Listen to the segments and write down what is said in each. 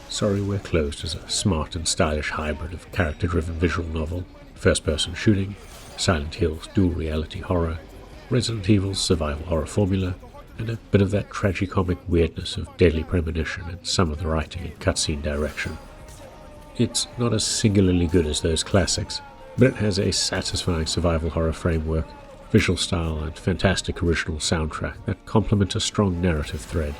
Sorry We're Closed is a smart and stylish hybrid of character-driven visual novel, first-person shooting, Silent Hill's dual reality horror, Resident Evil's survival horror formula, and a bit of that tragicomic weirdness of Deadly Premonition and some of the writing and cutscene direction. It's not as singularly good as those classics, but it has a satisfying survival horror framework, visual style, and fantastic original soundtrack that complement a strong narrative thread.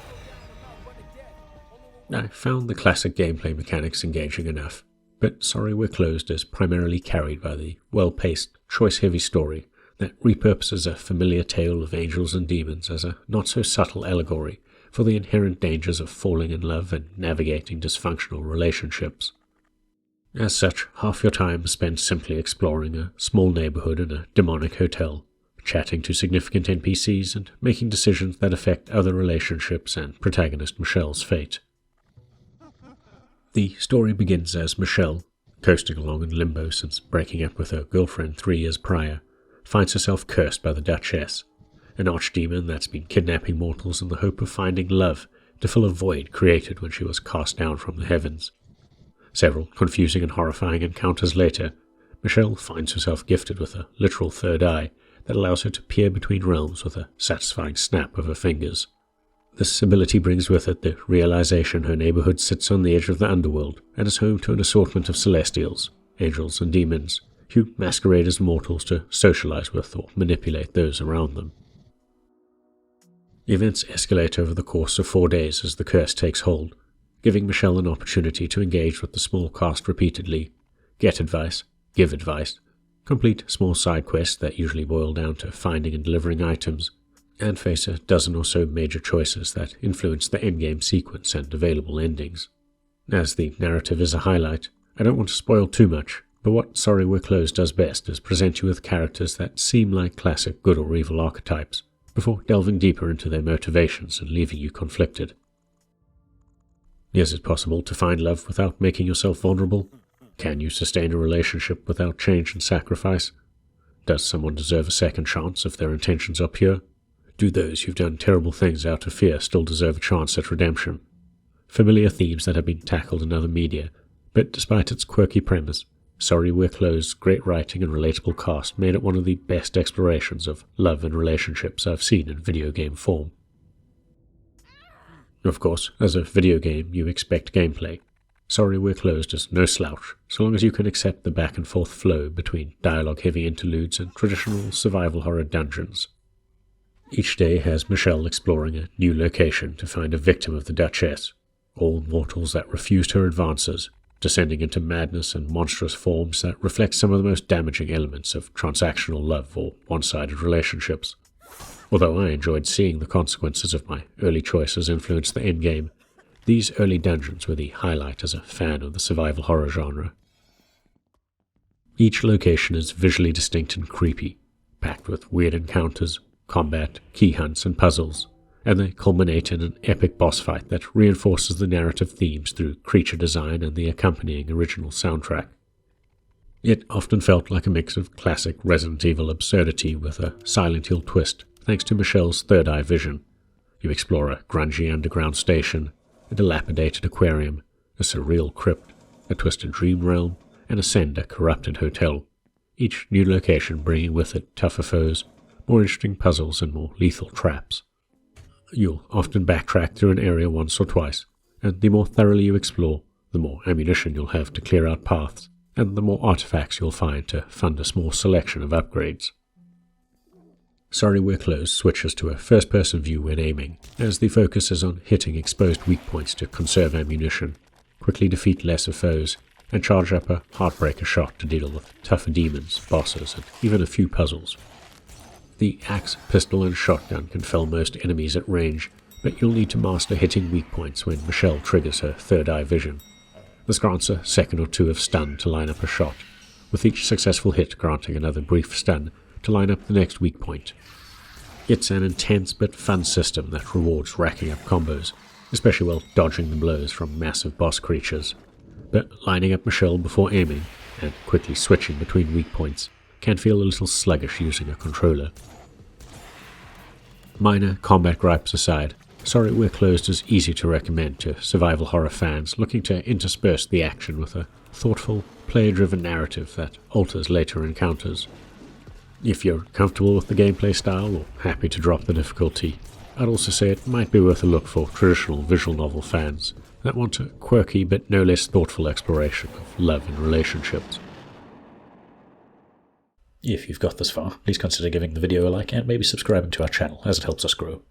I found the classic gameplay mechanics engaging enough, but Sorry We're Closed is primarily carried by the well-paced, choice-heavy story that repurposes a familiar tale of angels and demons as a not-so-subtle allegory for the inherent dangers of falling in love and navigating dysfunctional relationships. As such, half your time is spent simply exploring a small neighborhood in a demonic hotel, chatting to significant NPCs and making decisions that affect other relationships and protagonist Michelle's fate. The story begins as Michelle, coasting along in limbo since breaking up with her girlfriend 3 years prior, finds herself cursed by the Duchess, an archdemon that's been kidnapping mortals in the hope of finding love to fill a void created when she was cast down from the heavens. Several confusing and horrifying encounters later, Michelle finds herself gifted with a literal third eye that allows her to peer between realms with a satisfying snap of her fingers. This ability brings with it the realization her neighborhood sits on the edge of the underworld and is home to an assortment of celestials, angels and demons, who masquerade as mortals to socialize with or manipulate those around them. Events escalate over the course of 4 days as the curse takes hold, giving Michelle an opportunity to engage with the small cast repeatedly, get advice, give advice, complete small side quests that usually boil down to finding and delivering items, and face a dozen or so major choices that influence the endgame sequence and available endings. As the narrative is a highlight, I don't want to spoil too much, but what Sorry We're Closed does best is present you with characters that seem like classic good or evil archetypes, before delving deeper into their motivations and leaving you conflicted. Is it possible to find love without making yourself vulnerable? Can you sustain a relationship without change and sacrifice? Does someone deserve a second chance if their intentions are pure? Do those who've done terrible things out of fear still deserve a chance at redemption? Familiar themes that have been tackled in other media, but despite its quirky premise, Sorry We're Closed's great writing and relatable cast made it one of the best explorations of love and relationships I've seen in video game form. Of course, as a video game, you expect gameplay. Sorry We're Closed is no slouch, so long as you can accept the back-and-forth flow between dialogue-heavy interludes and traditional survival horror dungeons. Each day has Michelle exploring a new location to find a victim of the Duchess, all mortals that refused her advances, descending into madness and monstrous forms that reflect some of the most damaging elements of transactional love or one-sided relationships. Although I enjoyed seeing the consequences of my early choices influence the endgame, these early dungeons were the highlight as a fan of the survival horror genre. Each location is visually distinct and creepy, packed with weird encounters, combat, key hunts, and puzzles, and they culminate in an epic boss fight that reinforces the narrative themes through creature design and the accompanying original soundtrack. It often felt like a mix of classic Resident Evil absurdity with a Silent Hill twist, thanks to Michelle's third eye vision. You explore a grungy underground station, a dilapidated aquarium, a surreal crypt, a twisted dream realm, and ascend a corrupted hotel, each new location bringing with it tougher foes, more interesting puzzles, and more lethal traps. You'll often backtrack through an area once or twice, and the more thoroughly you explore, the more ammunition you'll have to clear out paths, and the more artifacts you'll find to fund a small selection of upgrades. Sorry We're Closed switches to a first-person view when aiming, as the focus is on hitting exposed weak points to conserve ammunition, quickly defeat lesser foes, and charge up a heartbreaker shot to deal with tougher demons, bosses, and even a few puzzles. The axe, pistol, and shotgun can fell most enemies at range, but you'll need to master hitting weak points when Michelle triggers her third eye vision. This grants a second or two of stun to line up a shot, with each successful hit granting another brief stun to line up the next weak point. It's an intense but fun system that rewards racking up combos, especially while dodging the blows from massive boss creatures. But lining up Michelle before aiming, and quickly switching between weak points, can feel a little sluggish using a controller. Minor combat gripes aside, Sorry We're Closed is easy to recommend to survival horror fans looking to intersperse the action with a thoughtful, player-driven narrative that alters later encounters. If you're comfortable with the gameplay style or happy to drop the difficulty, I'd also say it might be worth a look for traditional visual novel fans that want a quirky but no less thoughtful exploration of love and relationships. If you've got this far, please consider giving the video a like and maybe subscribing to our channel as it helps us grow.